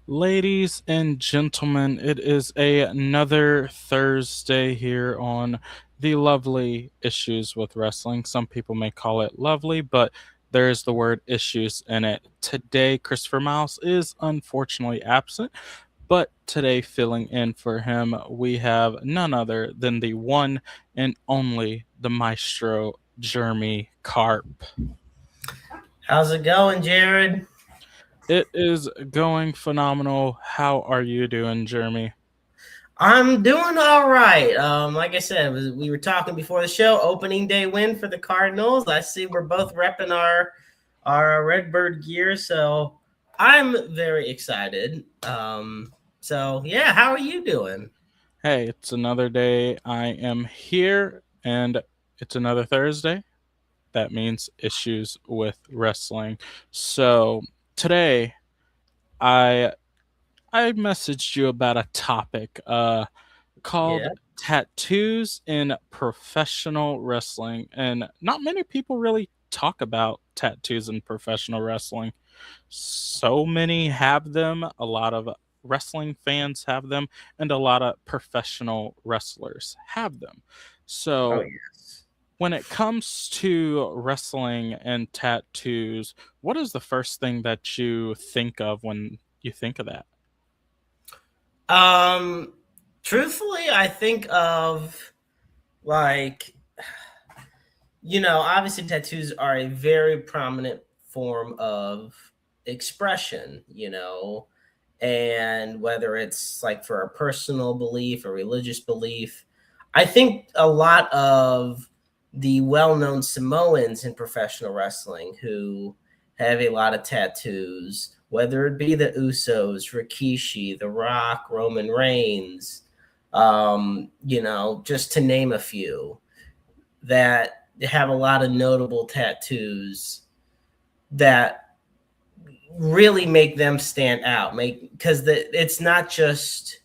Ladies and gentlemen, it is another Thursday here on the lovely Issues with Wrestling. Some people may call it lovely, but there is the word issues in it. Today, Christopher Miles is unfortunately absent, but today, filling in for him, we have none other than the one and only the Maestro, Jeremy Karp. How's it going, Jayred? It is going phenomenal. How are you doing, Jeremy? I'm doing all right. Like I said, we were talking before the show. Opening day win for the Cardinals. I see we're both repping our Redbird gear, so I'm very excited. So yeah, how are you doing? Hey, it's another day. I am here, and it's another Thursday. That means issues with wrestling. So today, I I messaged you about a topic called Yeah. tattoos in professional wrestling, and not many people really talk about tattoos in professional wrestling. So many have them, a lot of wrestling fans have them, and a lot of professional wrestlers have them. Oh So, yes. when it comes to wrestling and tattoos, what is the first thing that you think of when you think of that? Um, Truthfully, I think of like obviously tattoos are a very prominent form of expression, and whether it's like for a personal belief or religious belief. I think a lot of the well-known Samoans in professional wrestling who have a lot of tattoos, whether it be the Usos, Rikishi, The Rock, Roman Reigns, just to name a few, that have a lot of notable tattoos that really make them stand out. Make because it's not just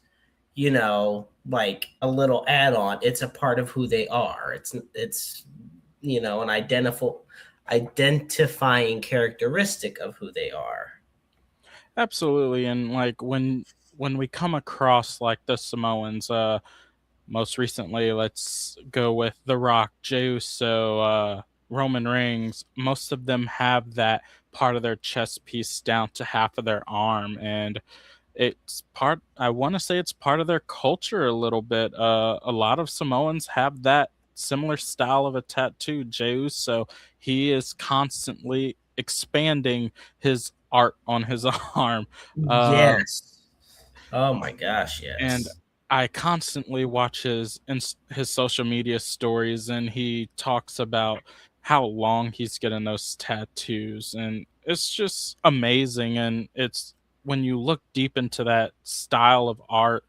like a little add-on. It's a part of who they are. It's an identifying characteristic of who they are. Absolutely, and like when we come across like the Samoans, most recently, let's go with The Rock, Jey Uso, Roman Reigns. Most of them have that part of their chest piece down to half of their arm, and it's part. I want to say it's part of their culture a little bit. A lot of Samoans have that similar style of a tattoo. Jey Uso, he is constantly expanding his art on his arm. Uh, Yes. Oh my gosh, and yes. I constantly watch his social media stories, and he talks about how long he's getting those tattoos, and it's just amazing. And it's when you look deep into that style of art,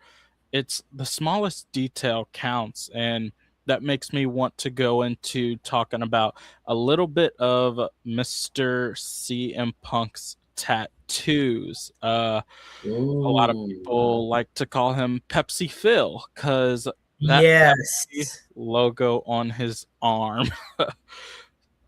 it's the smallest detail counts, and that makes me want to go into talking about a little bit of Mr. CM Punk's tattoos. A lot of Ooh. people like to call him Pepsi Phil because that Yes. Pepsi logo on his arm.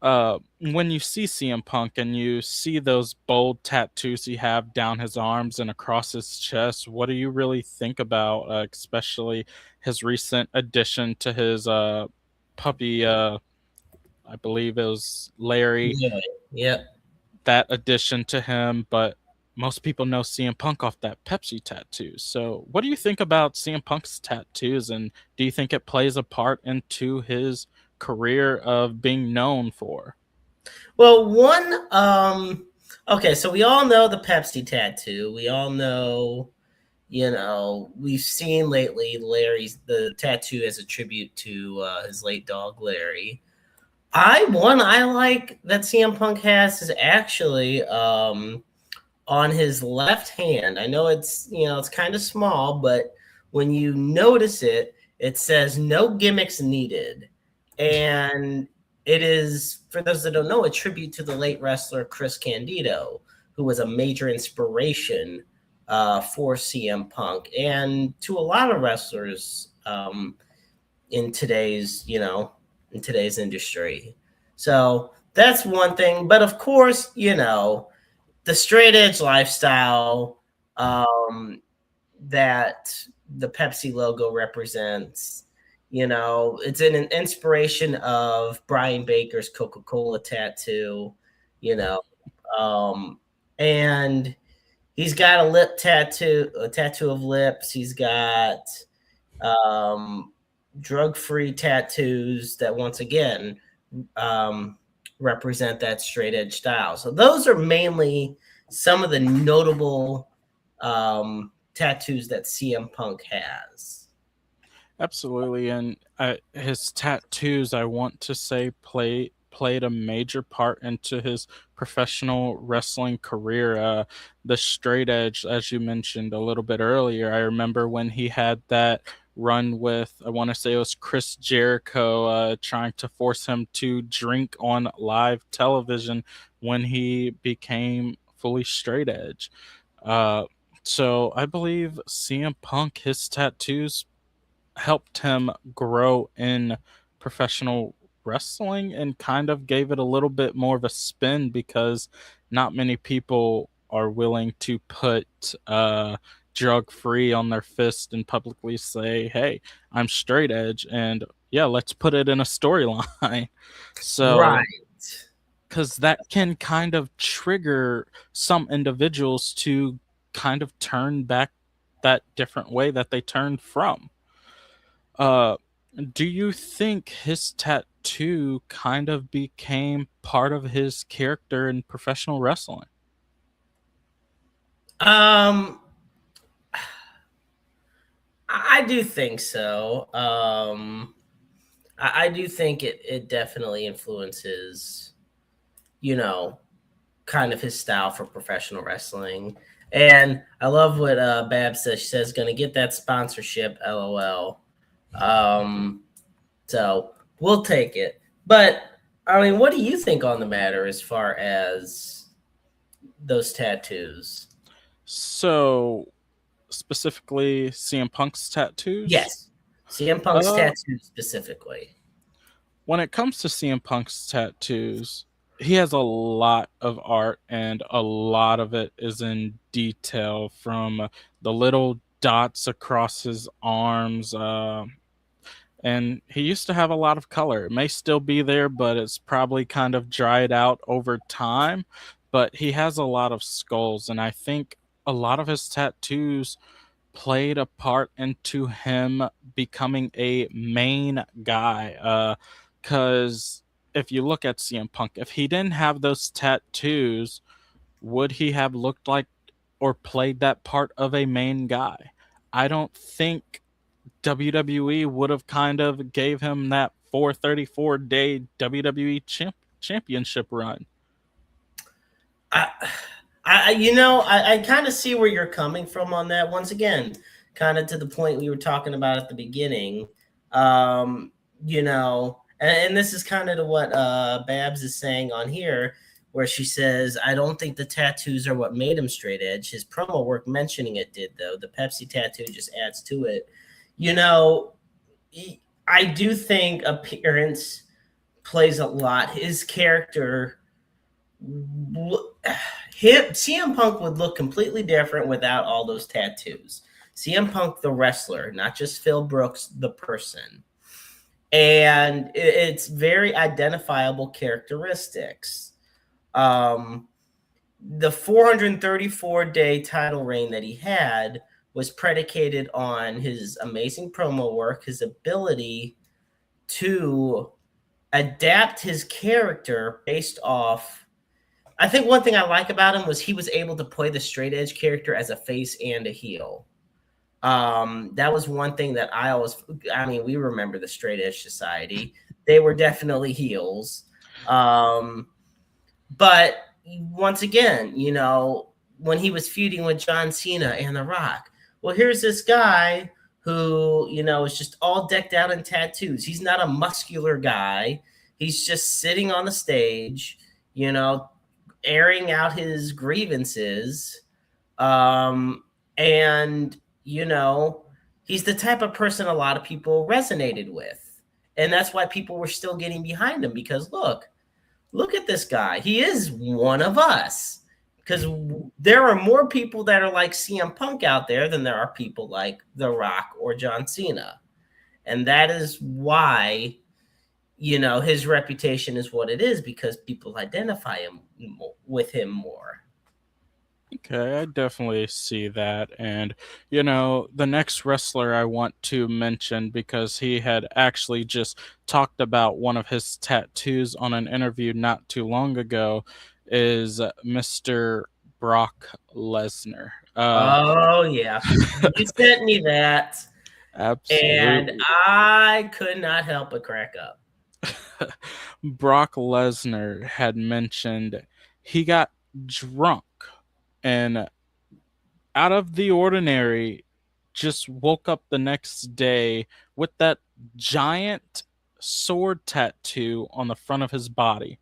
When you see CM Punk and you see those bold tattoos he have down his arms and across his chest, what do you really think about, especially his recent addition to his puppy? I believe it was Larry, Yeah. Yep. that addition to him, but most people know CM Punk off that Pepsi tattoo. So, what do you think about CM Punk's tattoos, and do you think it plays a part into his career of being known for? Well, okay, so we all know the Pepsi tattoo. We all know, we've seen lately Larry's the tattoo as a tribute to his late dog Larry. I like that CM Punk has is actually on his left hand. I know it's kind of small, but when you notice it, it says no gimmicks needed. And it is, for those that don't know, a tribute to the late wrestler Chris Candido, who was a major inspiration for CM Punk and to a lot of wrestlers in today's industry. So that's one thing. But of course, the straight edge lifestyle. um, that the Pepsi logo represents. It's an inspiration of Brian Baker's Coca-Cola tattoo, you know, and he's got a lip tattoo, a tattoo of lips. He's got um, drug-free tattoos that once again um, represent that straight edge style. So those are mainly some of the notable tattoos that CM Punk has. Absolutely, and his tattoos, I want to say, played a major part into his professional wrestling career. The straight edge, as you mentioned a little bit earlier, I remember when he had that run with, I want to say it was Chris Jericho, trying to force him to drink on live television when he became fully straight edge. Uh, so I believe CM Punk, his tattoos helped him grow in professional wrestling and kind of gave it a little bit more of a spin because not many people are willing to put drug free on their fist and publicly say, hey, I'm straight edge, and yeah, let's put it in a storyline. So Right. because that can kind of trigger some individuals to kind of turn back that different way that they turned from. uh, do you think his tattoo kind of became part of his character in professional wrestling? Um, I do think so. I do think it definitely influences, you know, kind of his style for professional wrestling. And I love what Bab says. She says, "Gonna get that sponsorship, LOL." Um, so we'll take it. But I mean, what do you think on the matter as far as those tattoos? So, specifically, CM Punk's tattoos. Yes, CM Punk's Uh, tattoos specifically. when it comes to CM Punk's tattoos, he has a lot of art, and a lot of it is in detail from the little dots across his arms. And he used to have a lot of color. It may still be there, but it's probably kind of dried out over time. But he has a lot of skulls, and I think a lot of his tattoos played a part into him becoming a main guy. Because if you look at CM Punk, if he didn't have those tattoos, would he have looked like or played that part of a main guy? I don't think WWE would have kind of gave him that 434-day WWE championship run. I, I kind of see where you're coming from on that. Once again, kind of to the point we were talking about at the beginning. Um, and this is kind of to what Babs is saying on here, where she says, "I don't think the tattoos are what made him straight edge. His promo work mentioning it did, though. The Pepsi tattoo just adds to it." You know, I do think appearance plays a lot. His character CM Punk would look completely different without all those tattoos. CM Punk, the wrestler, not just Phil Brooks, the person. And it's very identifiable characteristics. The 434-day title reign that he had was predicated on his amazing promo work, his ability to adapt his character based off. I think one thing I like about him was he was able to play the straight edge character as a face and a heel. That was one thing that I mean, we remember the straight edge society. They were definitely heels. But once again, when he was feuding with John Cena and The Rock, well, here's this guy who, is just all decked out in tattoos. He's not a muscular guy. He's just sitting on the stage, airing out his grievances. And, he's the type of person a lot of people resonated with. And that's why people were still getting behind him because look at this guy. He is one of us. because there are more people that are like CM Punk out there than there are people like The Rock or John Cena. And that is why, his reputation is what it is, because people identify with him more. Okay, I definitely see that. And, the next wrestler I want to mention, because he had actually just talked about one of his tattoos on an interview not too long ago, is Mr. Brock Lesnar. Oh, yeah. You sent me that, and Absolutely. I could not help but crack up. Brock Lesnar had mentioned he got drunk and out of the ordinary, just woke up the next day with that giant sword tattoo on the front of his body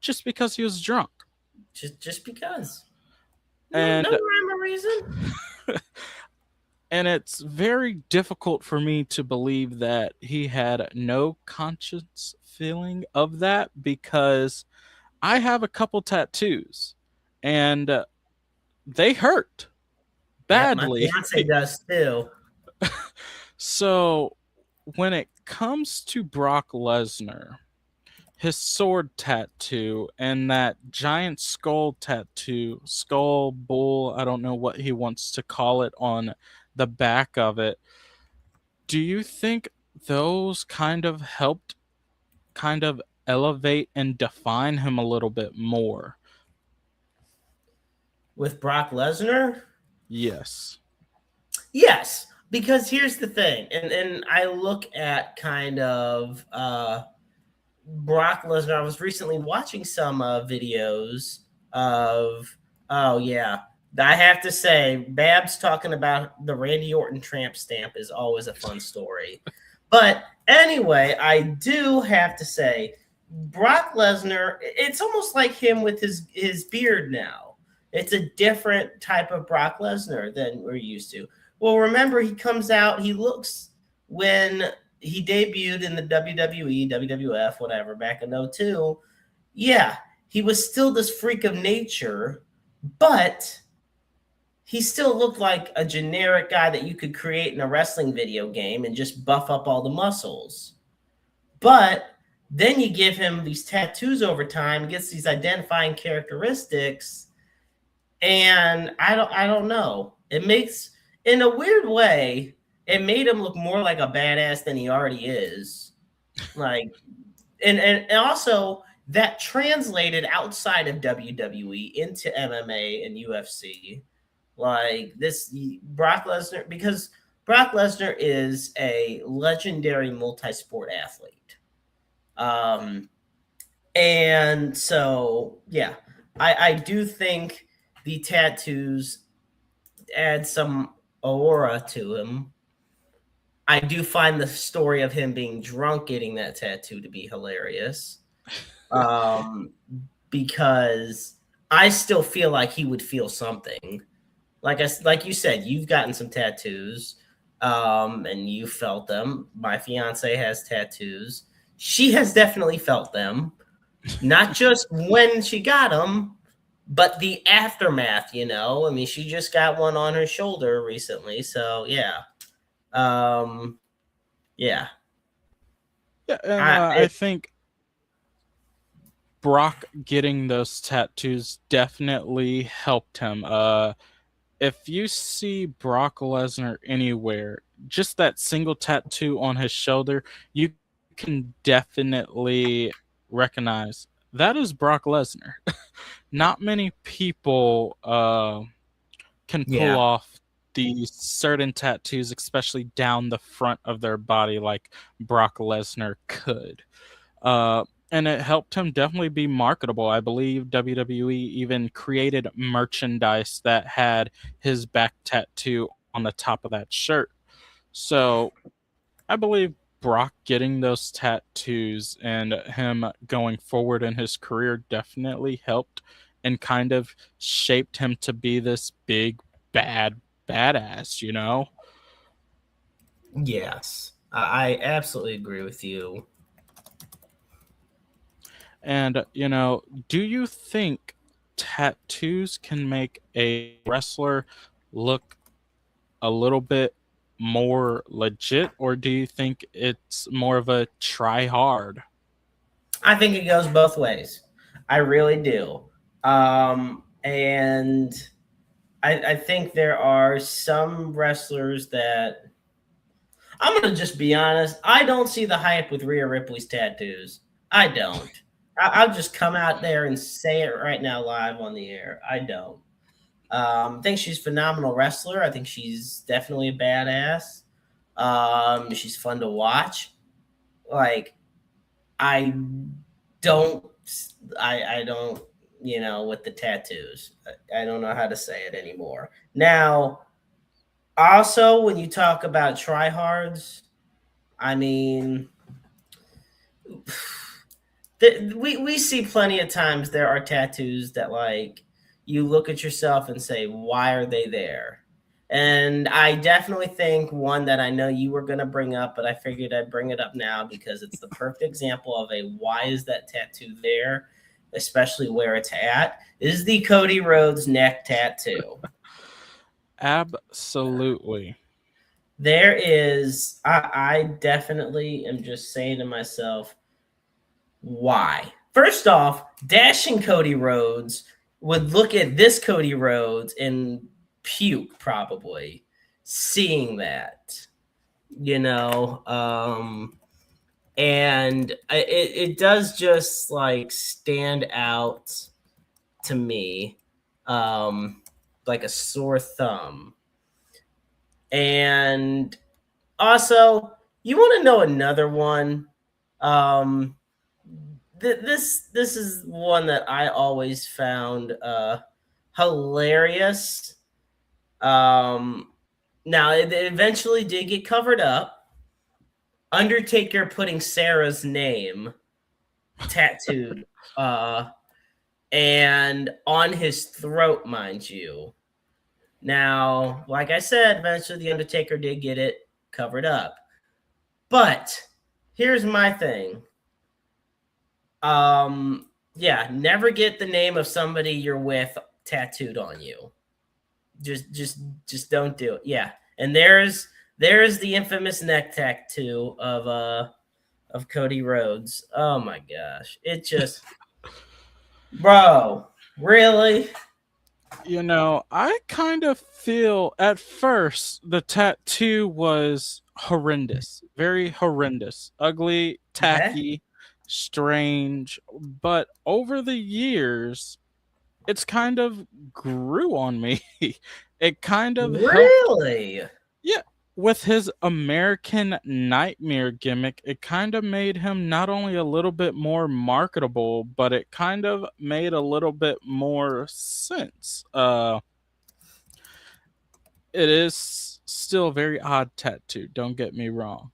just because he was drunk. Just because. No And rhyme or reason. and it's very difficult for me to believe that he had no conscience feeling of that, because I have a couple tattoos and they hurt Yep, my badly. fiance does too. So when it comes to Brock Lesnar, his sword tattoo and that giant skull tattoo, skull bull, I don't know what he wants to call it, on the back of it, do you think those kind of helped kind of elevate and define him a little bit more? With Brock Lesnar? Yes. Yes, because here's the thing, and I look at kind of Brock Lesnar. I was recently watching some videos of, oh yeah, I have to say, Babs talking about the Randy Orton tramp stamp is always a fun story. But anyway, I do have to say, Brock Lesnar, it's almost like him with his beard now. It's a different type of Brock Lesnar than we're used to. Well, remember, he comes out, he looks, when he debuted in the WWE, WWF, whatever, back in '02. Yeah, he was still this freak of nature, but he still looked like a generic guy that you could create in a wrestling video game and just buff up all the muscles. But then you give him these tattoos over time, gets these identifying characteristics, and I don't know. It makes, in a weird way, it made him look more like a badass than he already is. Like, and also that translated outside of WWE into MMA and UFC. Like this Brock Lesnar, because Brock Lesnar is a legendary multi-sport athlete. Um, and so yeah, I do think the tattoos add some aura to him. I do find the story of him being drunk getting that tattoo to be hilarious. Um, because I still feel like he would feel something. Like you said, you've gotten some tattoos, and you felt them. My fiance has tattoos. She has definitely felt them, not just when she got them, but the aftermath. I mean, she just got one on her shoulder recently, so yeah, um, yeah. Yeah, and I I think Brock getting those tattoos definitely helped him. If you see Brock Lesnar anywhere, just that single tattoo on his shoulder, you can definitely recognize that is Brock Lesnar. Not many people can pull Yeah, off these certain tattoos, especially down the front of their body, like Brock Lesnar could. And it helped him definitely be marketable. I believe WWE even created merchandise that had his back tattoo on the top of that shirt. So I believe Brock getting those tattoos and him going forward in his career definitely helped and kind of shaped him to be this big, bad, badass. yes, I absolutely agree with you. And, do you think tattoos can make a wrestler look a little bit more legit, or do you think it's more of a try hard? I think it goes both ways. I really do. And I think there are some wrestlers that I'm gonna just be honest. I don't see the hype with Rhea Ripley's tattoos. I don't. I'll just come out there and say it right now live on the air. I don't. I think she's a phenomenal wrestler. I think she's definitely a badass. She's fun to watch. Like I don't, I don't, with the tattoos. I don't know how to say it anymore. Now, also when you talk about tryhards, I mean, we see plenty of times there are tattoos that like you look at yourself and say, why are they there? And I definitely think one that I know you were going to bring up, but I figured I'd bring it up now because it's the perfect example of a why is that tattoo there, especially where it's at, is the Cody Rhodes neck tattoo. Absolutely. There is, I definitely am just saying to myself, why? First off, dashing Cody Rhodes would look at this Cody Rhodes and puke probably seeing that, you know. And it does just like stand out to me like a sore thumb. And also, you want to know another one? Um, this is one that I always found hilarious. Now it eventually did get covered up. Undertaker putting Sarah's name tattooed and on his throat, mind you. Now, like I said, eventually the Undertaker did get it covered up. But here's my thing. Yeah, never get the name of somebody you're with tattooed on you. Just don't do it. Yeah. And there's the infamous neck tattoo of Cody Rhodes. Oh my gosh. It just bro, really? I kind of feel at first the tattoo was horrendous, very horrendous, ugly, Okay. tacky, strange, but over the years, it's kind of grew on me. It kind of helped. Really? Yeah, with his American Nightmare gimmick, it kind of made him not only a little bit more marketable, but it kind of made a little bit more sense. It is still a very odd tattoo, don't get me wrong.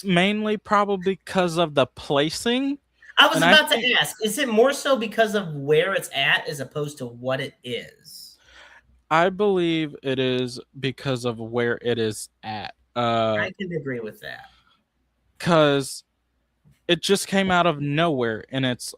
Mainly probably because of the placing, I was and I about think to ask, is it more so because of where it's at as opposed to what it is? I believe it is because of where it is at. I can agree with that. Cause it just came out of nowhere and it's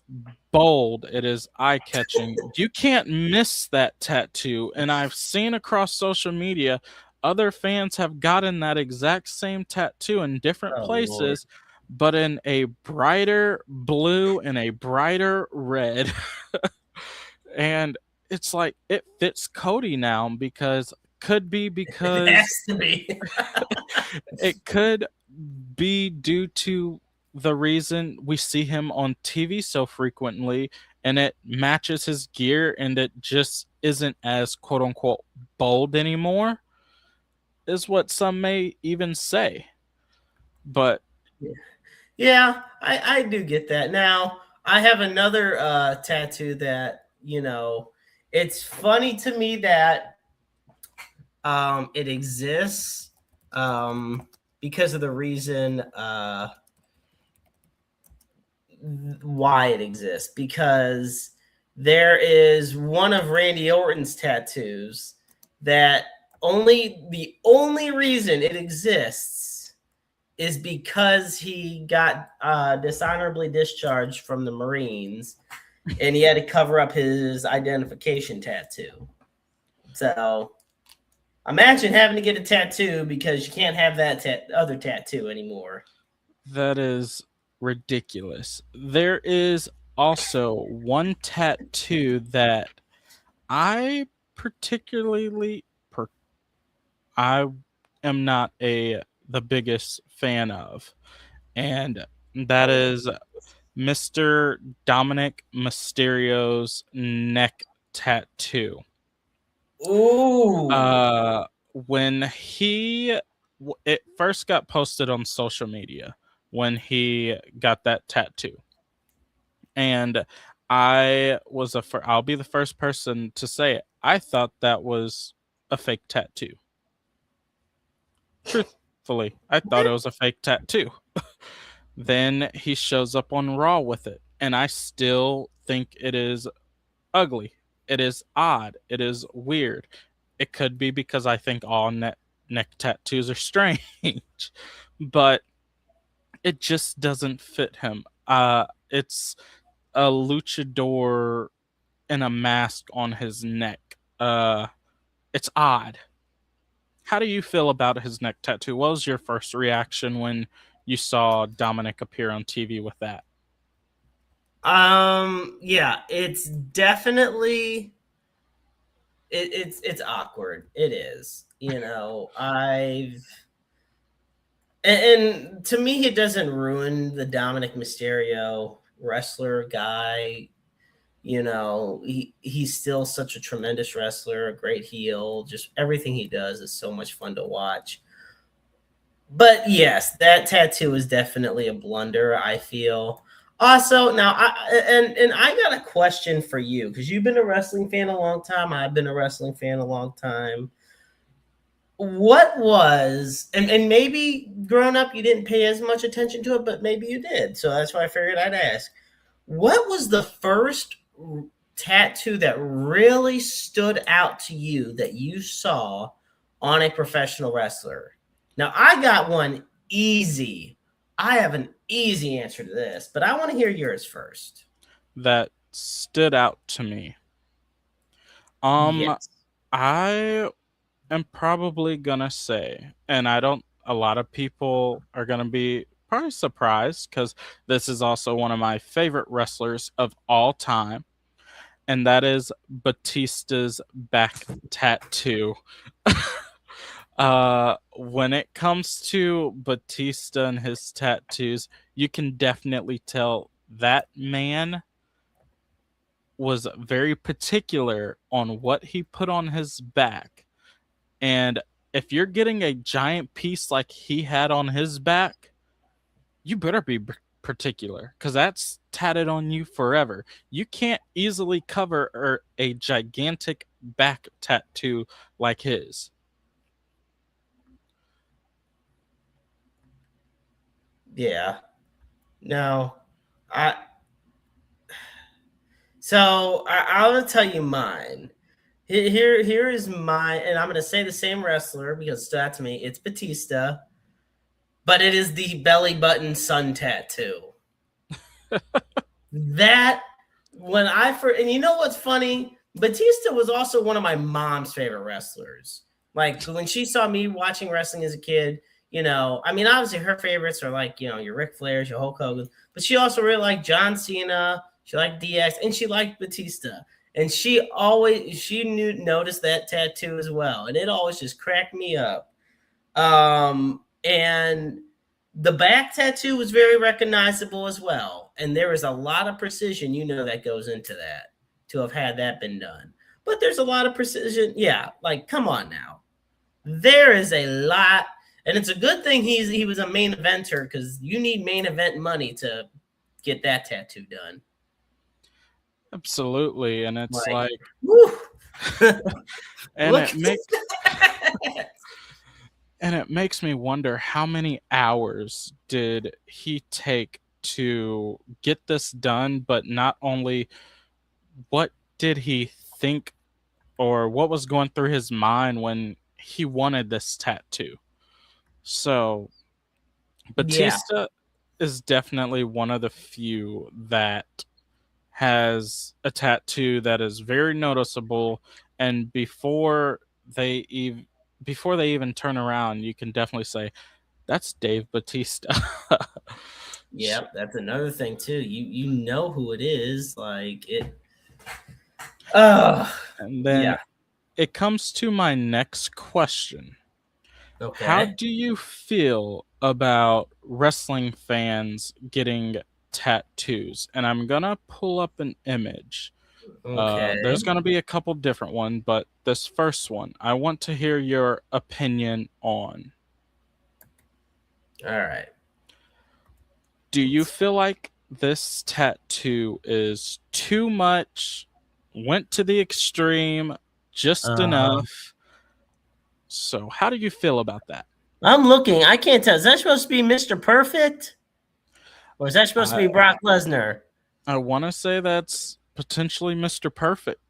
bold. It is eye catching. You can't miss that tattoo. And I've seen across social media other fans have gotten that exact same tattoo in different Oh Lord. places, but in a brighter blue and a brighter red. And it's like it fits Cody now because could be It because has to be. it could be due to the reason we see him on TV so frequently and it matches his gear and it just isn't as quote unquote bold anymore, is what some may even say. But Yeah, I do get that. Now, I have another tattoo that, it's funny to me that it exists because of the reason why it exists. Because there is one of Randy Orton's tattoos that the only reason it exists is because he got dishonorably discharged from the Marines, and he had to cover up his identification tattoo. So imagine having to get a tattoo because you can't have that other tattoo anymore. That is ridiculous. There is also one tattoo that I particularly per- I am not a the biggest fan of, and that is Mr. Dominic Mysterio's neck tattoo. Ooh. When it first got posted on social media when he got that tattoo, and I'll be the first person to say it. I thought that was a fake tattoo. Truthfully, I thought it was a fake tattoo. Then he shows up on Raw with it, and I still think it is ugly. It is odd. It is weird. It could be because I think all neck tattoos are strange, but it just doesn't fit him. It's a luchador in a mask on his neck. It's odd. How do you feel about his neck tattoo? What was your first reaction when you saw Dominic appear on TV with that? Yeah, it's definitely it's awkward. It is. And to me it doesn't ruin the Dominic Mysterio wrestler guy. He's still such a tremendous wrestler, a great heel. Just everything he does is so much fun to watch. But yes, that tattoo is definitely a blunder, I feel. Also, now and I got a question for you because you've been a wrestling fan a long time. I've been a wrestling fan a long time. What was and maybe growing up you didn't pay as much attention to it, but maybe you did. So that's why I figured I'd ask. What was the first tattoo that really stood out to you that you saw on a professional wrestler? Now, I got one easy. I have an easy answer to this, but I want to hear yours first. That stood out to me. Um, Yes. I am probably gonna say, and I don't. A lot of people are gonna be probably surprised because this is also one of my favorite wrestlers of all time, and that is Batista's back tattoo. When it comes to Batista and his tattoos, you can definitely tell that man was very particular on what he put on his back. And if you're getting a giant piece like he had on his back, you better be particular because that's tatted on you forever. You can't easily cover a gigantic back tattoo like his. Yeah. No. I I will tell you mine. Here is mine, and I'm gonna say the same wrestler because it stood out to me. It's Batista, but it is the belly button sun tattoo. That when I first, and you know what's funny? Batista was also one of my mom's favorite wrestlers. Like when she saw me watching wrestling as a kid, I mean, obviously her favorites are like, your Ric Flairs, your Hulk Hogan, but she also really liked John Cena. She liked DX, and she liked Batista. And she noticed that tattoo as well, and it always just cracked me up. And the back tattoo was very recognizable as well. And there is a lot of precision, that goes into that to have had that been done. But there's a lot of precision. Yeah, like come on now. There is a lot, and it's a good thing he was a main eventer because you need main event money to get that tattoo done. Absolutely, and it's Like, like, whew, and look it at this. makes and it makes me wonder how many hours did he take to get this done, but not only what did he think or what was going through his mind when he wanted this tattoo. So, Yeah, Batista is definitely one of the few that has a tattoo that is very noticeable, and before they even turn around, you can definitely say that's Dave Batista. So, Yep, that's another thing too. You know who it is, like it. Oh, and yeah. then it comes to my next question. How Okay. do you feel about wrestling fans getting tattoos? And I'm gonna pull up an image. Okay. There's gonna be a couple different ones, but this first one, I want to hear your opinion on. All right. Do you feel like this tattoo is too much, went to the extreme, just Uh, enough? So, how do you feel about that? I'm looking. I can't tell. Is that supposed to be Mr. Perfect, or is that supposed to I be Brock Lesnar? I want to say that's potentially Mr. Perfect.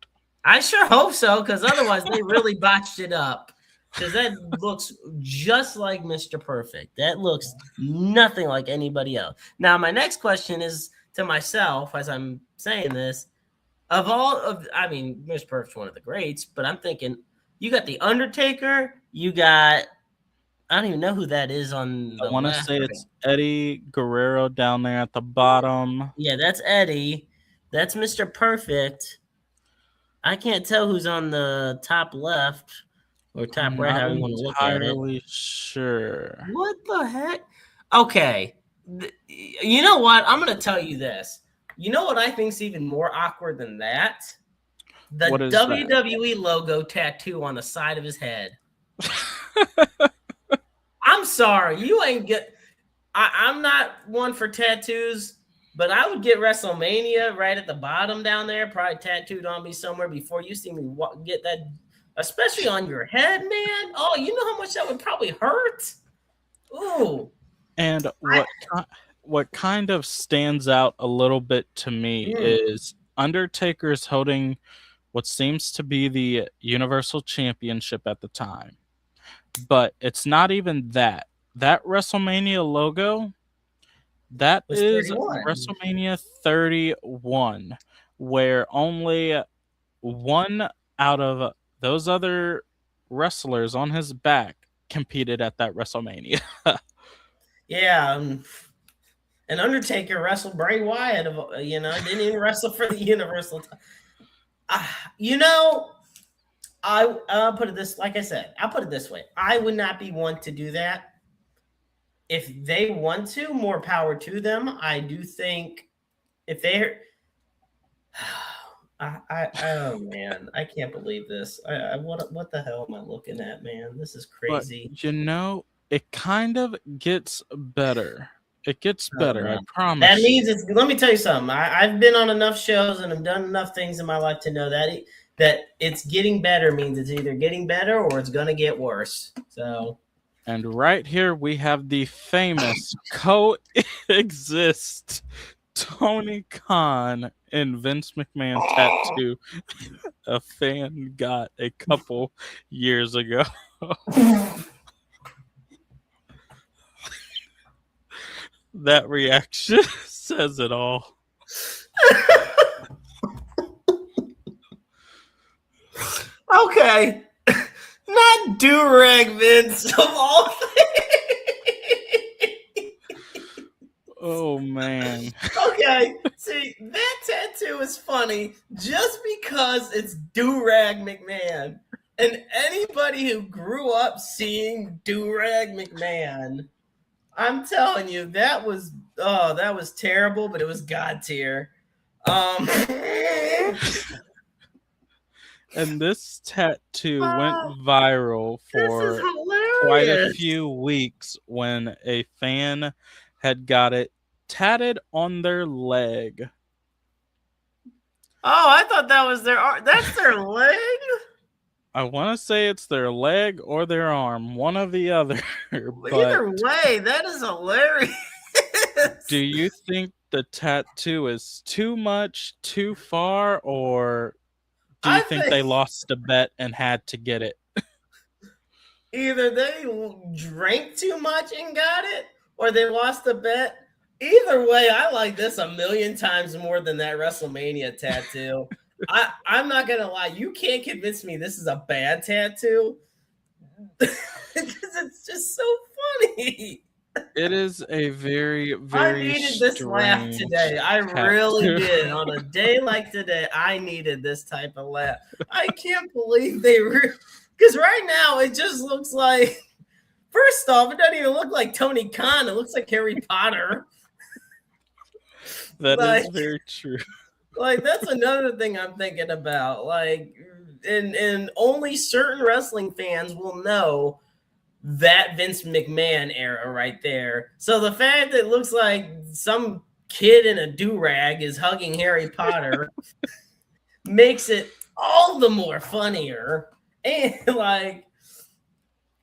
I sure hope so, because otherwise they really botched it up. Because that looks just like Mr. Perfect. That looks nothing like anybody else. Now, my next question is to myself as I'm saying this. Of all of, I mean, Mr. Perfect's one of the greats, but I'm thinking you got The Undertaker, you got, I don't even know who that is on I the want to last. say Okay. it's Eddie Guerrero down there at the bottom. Yeah, that's Eddie. That's Mr. Perfect. I can't tell who's on the top left or top I'm right, not however you want to look at it. entirely sure. What the heck? Okay. You know what? I'm going to tell you this. You know what I think is even more awkward than that? What The is that? WWE logo tattoo on the side of his head. I'm sorry. You ain't get. I'm not one for tattoos, but I would get WrestleMania right at the bottom down there, probably tattooed on me somewhere before you see me get that, especially on your head, man. Oh, you know how much that would probably hurt? Ooh. And I, what kind of stands out a little bit to me mm, is Undertaker's holding what seems to be the Universal Championship at the time. But it's not even that. That WrestleMania logo, that was is 31. WrestleMania 31, where only one out of those other wrestlers on his back competed at that WrestleMania. Yeah. And Undertaker wrestled Bray Wyatt, didn't even wrestle for the Universal. You know, I'll put it this, like I said, I'll put it this way. I would not be one to do that. If they want to, more power to them. I do think if they're, oh man, I can't believe this. What the hell am I looking at, man? This is But, crazy. it kind of gets better. It gets Oh better, I no, that promise means you. it's. Let me tell you something. I've been on enough shows and I've done enough things in my life to know that it's getting better means it's either getting better or it's gonna get worse. So And right here we have the famous coexist Tony Khan and Vince McMahon tattoo a fan got a couple years ago. That reaction says it all. okay, not Durag Vince of all things. Oh man. Okay, see that tattoo is funny just because it's Durag McMahon, and anybody who grew up seeing Durag McMahon, I'm telling you that was terrible, but it was god tier. And this tattoo went viral This is for quite a hilarious. few weeks when a fan had got it tatted on their leg. Oh, I thought that was their arm. That's their leg. I want to say it's their leg or their arm, one or the other. But Either way, that is hilarious. do you think the tattoo is too much, too far, or do you I think they think lost a bet and had to get it? either they drank too much and got it, or they lost the bet. Either way, I like this a million times more than that WrestleMania tattoo. I'm not gonna lie, you can't convince me this is a bad tattoo because it's just so funny. It is a very, I very needed this laugh strange today. I really tattoo. did. On a day like today, I needed this type of laugh. I can't believe they were because right now it just looks like. First off, it doesn't even look like Tony Khan. It looks like Harry Potter. That Like, is very true. that's another thing I'm thinking about. And only certain wrestling fans will know that Vince McMahon era right there. So the fact that it looks like some kid in a do-rag is hugging Harry Potter makes it all the more funnier. And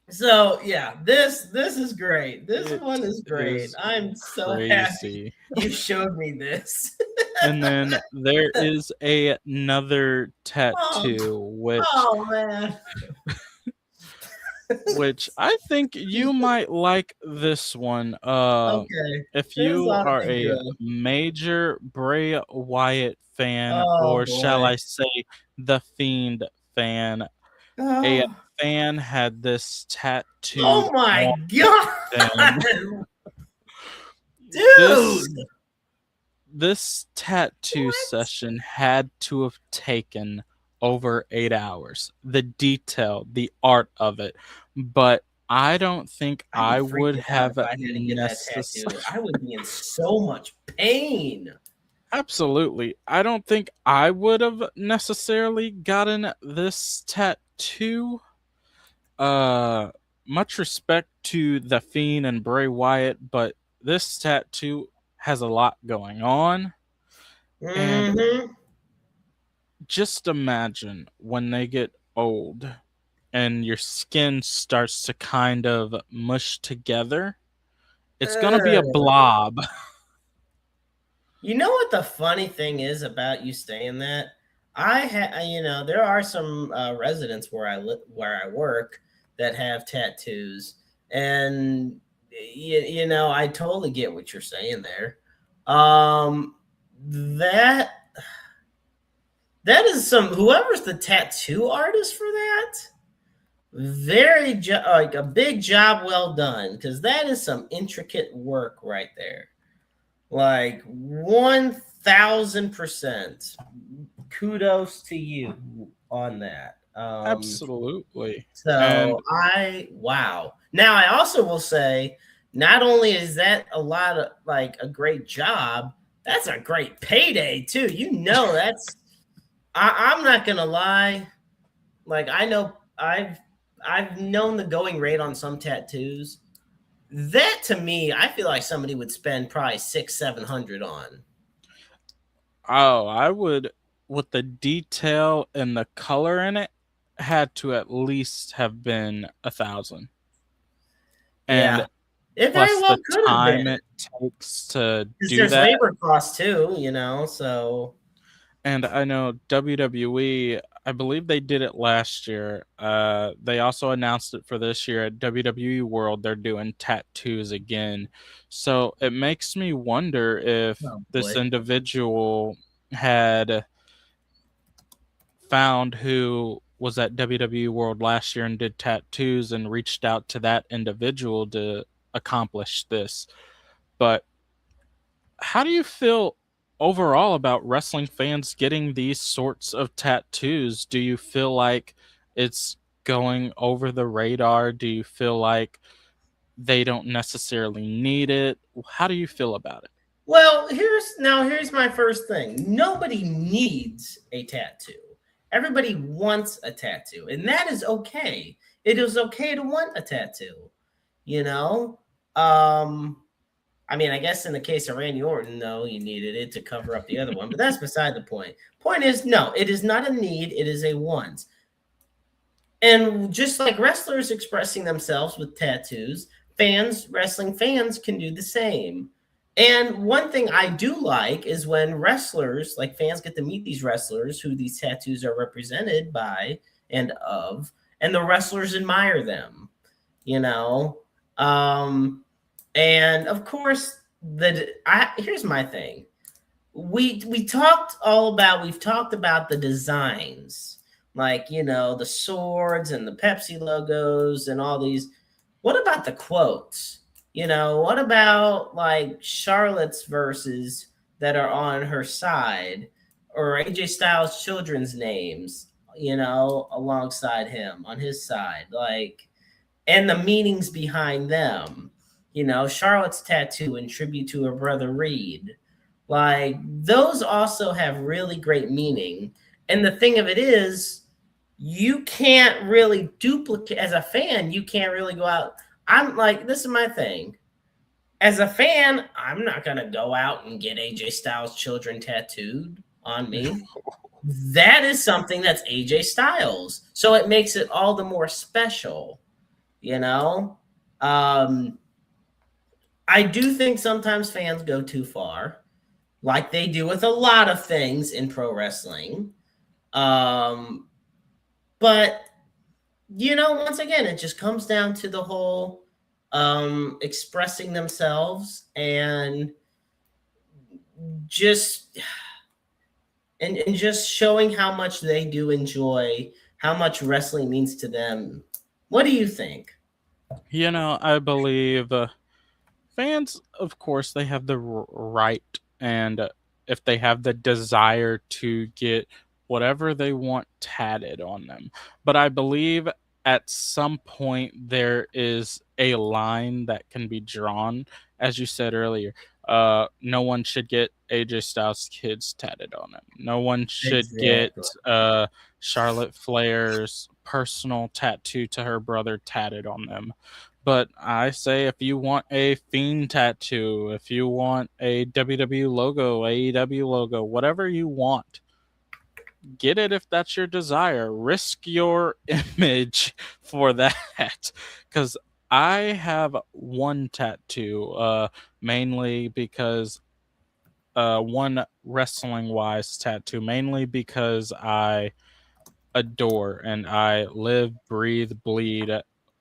so yeah, this is great. This It one is great. is I'm so happy crazy. you showed me this. And then there is another Oh, tattoo, oh man. which I think you might like this one. Okay. If This you ought to are be a good. major Bray Wyatt fan, Oh or shall boy. I say, the Fiend fan, a Oh, fan had this tattooed oh my on them. god. This Dude. this tattoo What? session had to have taken over 8 hours. The detail, the art of it, but I don't think I'd be I would freaking out have if I had to get that tattoo. I would be in so much pain. absolutely. I don't think I would have necessarily gotten this tattoo. Uh, Much respect to the Fiend and Bray Wyatt, but this tattoo has a lot going on, and Mm-hmm. just imagine when they get old and your skin starts to kind of mush together. It's gonna be a blob. You know what the funny thing is about you saying that? There are some residents where I work that have tattoos, and I totally get what you're saying there. Um, that that is some whoever's the tattoo artist for that, like a big job well done, because that is some intricate work right there. Like 1000% kudos to you on that. Absolutely. And So wow. Now I also will say, not only is that a lot of like a great job, that's a great payday too. I'm not gonna lie. Like I know I've known the going rate on some tattoos. That to me, I feel like somebody would spend probably 600-700 on. oh, I would, with the detail and the color in it, had to at least have been 1,000. Yeah, And it very plus well the could have time been it takes to because do there's that. labor costs too, So And I know WWE, I believe they did it last year. They also announced it for this year at WWE World. They're doing tattoos again. So it makes me wonder if oh this boy, individual had found who was at WWE World last year and did tattoos and reached out to that individual to accomplish this. But how do you feel overall about wrestling fans getting these sorts of tattoos? Do you feel like it's going over the radar? Do you feel like they don't necessarily need it? How do you feel about it? well, here's my first thing. Nobody needs a tattoo. Everybody wants a tattoo, and that is okay. It is okay to want a tattoo, you know. Um, I mean, I guess in the case of Randy Orton, though, you needed it to cover up the other one, but that's beside the point. Point is, no, it is not a need, it is a want. And just like wrestlers expressing themselves with tattoos, wrestling fans can do the same. And one thing I do like is when wrestlers, like fans, get to meet these wrestlers who these tattoos are represented by and of, and the wrestlers admire them, you know? Um, and of course, here's my thing. We've talked about the designs, like the swords and the Pepsi logos and all these. What about the quotes? What about like Charlotte's verses that are on her side, or AJ Styles' children's names, alongside him on his side, like, and the meanings behind them. Charlotte's tattoo in tribute to her brother Reed. Like, those also have really great meaning. And the thing of it is, you can't really duplicate, as a fan, you can't really go out. I'm like, this is my thing. As a fan, I'm not going to go out and get AJ Styles' children tattooed on me. That is something that's AJ Styles. So it makes it all the more special, you know? Um, I do think sometimes fans go too far, like they do with a lot of things in pro wrestling. Um, but once again, it just comes down to the whole expressing themselves and just and just showing how much they do enjoy, how much wrestling means to them. What do you think? I believe fans, of course, they have the right, and if they have the desire to get whatever they want tatted on them. But I believe at some point there is a line that can be drawn. As you said earlier, no one should get AJ Styles' kids tatted on them. No one should get Exactly. Charlotte Flair's personal tattoo to her brother tatted on them. But I say if you want a Fiend tattoo, if you want a WWE logo, AEW logo, whatever you want, get it if that's your desire. Risk your image for that. Because I have one tattoo, mainly because one wrestling wise tattoo, mainly because I adore and I live, breathe, bleed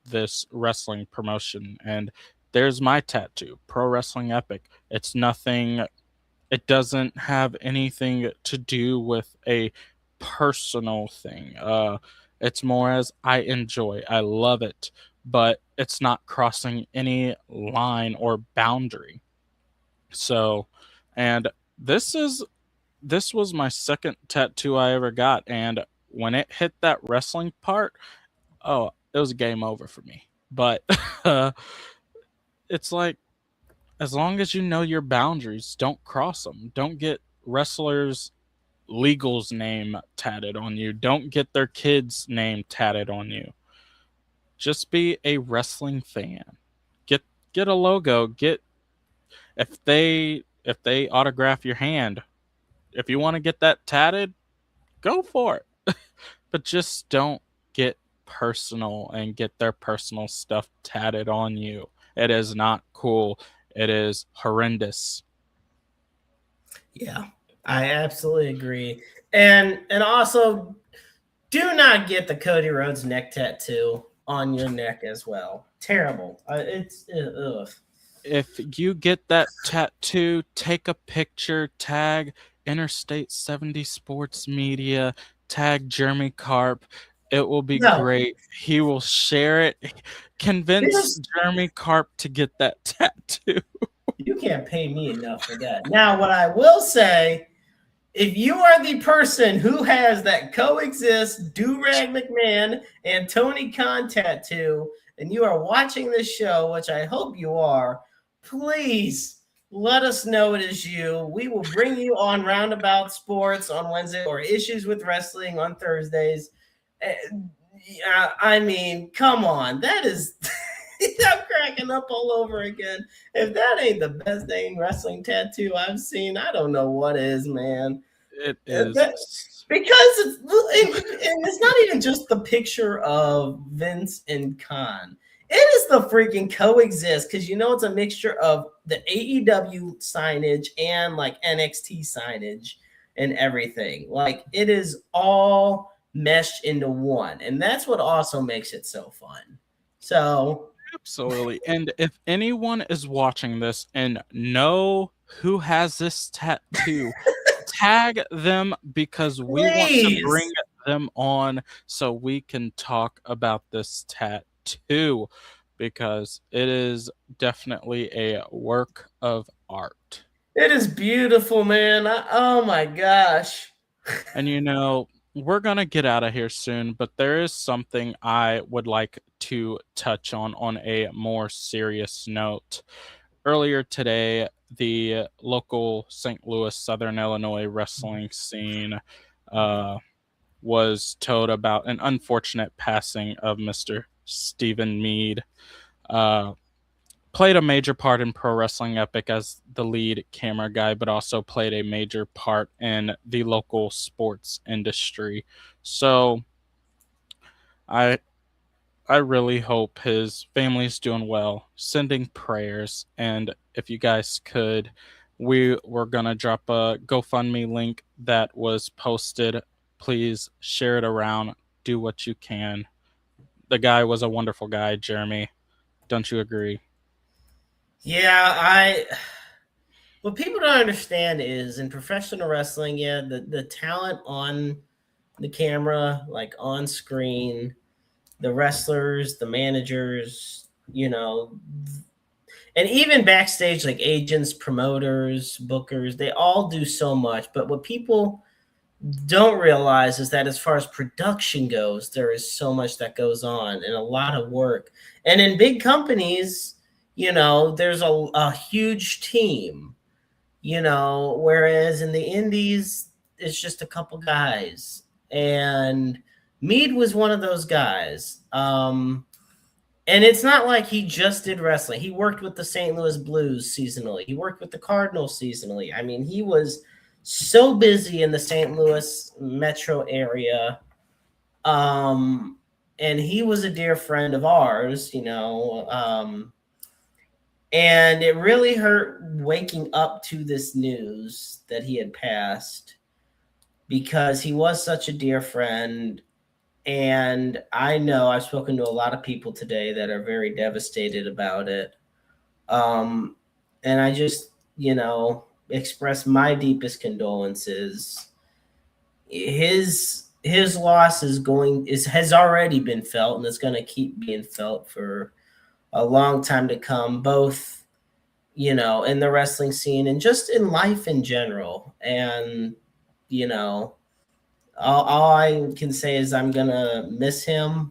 this wrestling promotion. And there's my tattoo, Pro Wrestling Epic. It's nothing, it doesn't have anything to do with a personal thing. It's more as I enjoy, I love it, but it's not crossing any line or boundary. So, and this is this was my second tattoo I ever got, and when it hit that wrestling part, oh, it was game over for me. But uh, it's like as long as you know your boundaries, don't cross them. Don't get wrestlers' legal's name tatted on you. Don't get their kids' name tatted on you. Just be a wrestling fan. Get get a logo. Get if they autograph your hand. If you want to get that tatted, go for it. But just don't get personal and get their personal stuff tatted on you. It is not cool. It is horrendous. Yeah, I absolutely agree. And also, do not get the Cody Rhodes neck tattoo on your neck as well. Terrible. It's ugh. If you get that tattoo, take a picture, tag Interstate 70 Sports Media, tag Jeremy Karp. It will be No, great. He will share it. Convince here's Jeremy Karp to get that tattoo. you can't pay me enough for that. Now, what I will say, if you are the person who has that coexist Durag McMahon and Tony Khan tattoo, and you are watching this show, which I hope you are, please let us know it is you. We will bring you on Roundabout Sports on Wednesday or Issues with Wrestling on Thursdays. Yeah, I mean, come on. That is. I'm cracking up all over again. If that ain't the best dang wrestling tattoo I've seen, I don't know what is, man. It That, is. because and it's not even just the picture of Vince and Khan. It is the freaking coexist because it's a mixture of the AEW signage and like NXT signage and everything. Like it is all meshed into one, and that's what also makes it so fun. So Absolutely. And if anyone is watching this and know who has this tattoo, tag them because we want to bring Please. them on so we can talk about this tattoo because it is definitely a work of art. It is beautiful, man. Oh my gosh. And we're going to get out of here soon, but there is something I would like to touch on a more serious note. Earlier today, the local St. Louis, Southern Illinois wrestling scene uh, was told about an unfortunate passing of Mr. Stephen Mead. Uh, Played a major part in Pro Wrestling Epic as the lead camera guy, but also played a major part in the local sports industry. So I I really hope his family's doing well. Sending prayers, and if you guys could, we were gonna drop a GoFundMe link that was posted. Please share it around. Do what you can. The guy was a wonderful guy, Jeremy. Don't you agree? Yeah, I what people don't understand is in professional wrestling, yeah, the talent on the camera, like on screen, the wrestlers, the managers, and even backstage, like agents, promoters, bookers, they all do so much. But what people don't realize is that as far as production goes, there is so much that goes on and a lot of work. And in big companies, there's a huge team, whereas in the indies, it's just a couple guys. And Mead was one of those guys. And it's not like he just did wrestling. He worked with the St. Louis Blues seasonally. He worked with the Cardinals seasonally. I mean, he was so busy in the St. Louis metro area. Um, and he was a dear friend of ours, and it really hurt waking up to this news that he had passed because he was such a dear friend. And I know I've spoken to a lot of people today that are very devastated about it. Um, and I just, express my deepest condolences. His loss has already been felt, and it's going to keep being felt for a long time to come, both in the wrestling scene and just in life in general. And you know, all I can say is I'm gonna miss him.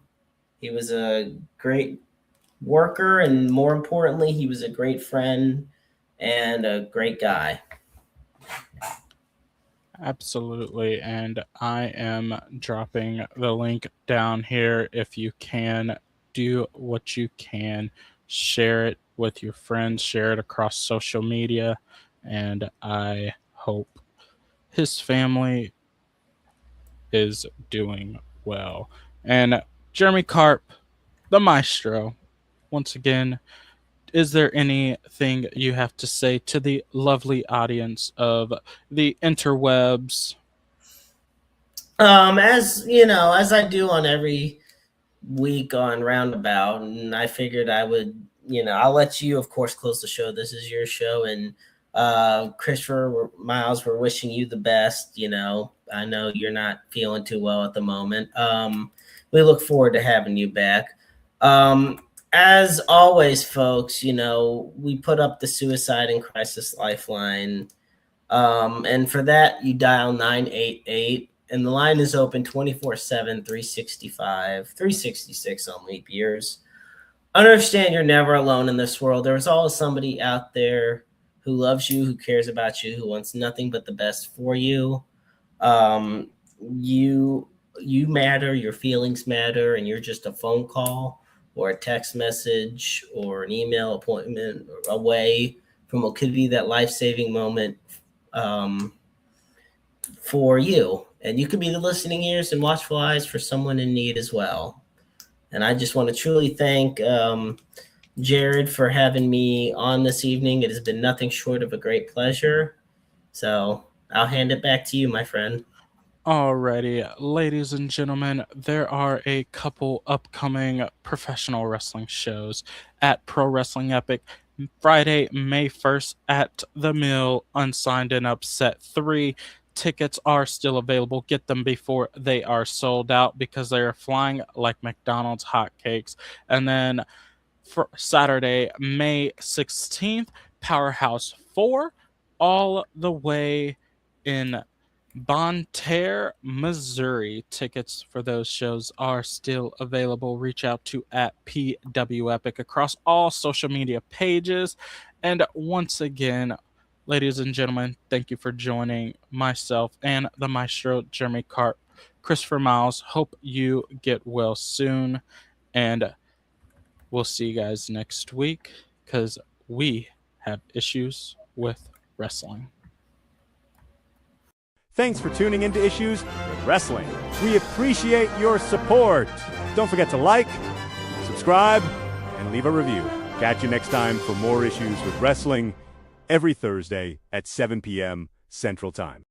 He was a great worker, and more importantly, he was a great friend and a great guy. Absolutely. And I am dropping the link down here. If you can, do what you can. Share it with your friends, share it across social media. And I hope his family is doing well. And Jeremy Karp, the Maestro, once again, is there anything you have to say to the lovely audience of the interwebs? As you know, as I do on every week on Roundabout, and I figured I would, I'll let you, of course, close the show. This is your show, and Christopher Miles, we're wishing you the best. I know you're not feeling too well at the moment. We look forward to having you back. As always, folks, we put up the Suicide and Crisis Lifeline. And for that, you dial 988, and the line is open 24/7, 365, 366 on leap years. Understand you're never alone in this world. There's always somebody out there who loves you, who cares about you, who wants nothing but the best for you. Um, you you matter, your feelings matter, and you're just a phone call or a text message or an email appointment away from what could be that life-saving moment um, for you. And you could be the listening ears and watchful eyes for someone in need as well. And I just want to truly thank Jayred for having me on this evening. It has been nothing short of a great pleasure. So I'll hand it back to you, my friend. Alrighty, ladies and gentlemen, there are a couple upcoming professional wrestling shows at Pro Wrestling Epic. Friday, May 1st at The Mill, Unsigned and Upset 3. Tickets are still available. Get them before they are sold out because they are flying like McDonald's hotcakes. And then for Saturday, May 16th, Powerhouse 4, all the way in Bonne Terre, Missouri. Tickets for those shows are still available. Reach out to at PW Epic across all social media pages. And once again, ladies and gentlemen, thank you for joining myself and the Maestro, Jeremy Karp, Christopher Miles. Hope you get well soon. And we'll see you guys next week because we have issues with wrestling. Thanks for tuning into Issues with Wrestling. We appreciate your support. Don't forget to like, subscribe, and leave a review. Catch you next time for more Issues with Wrestling every Thursday at 7 p.m. Central Time.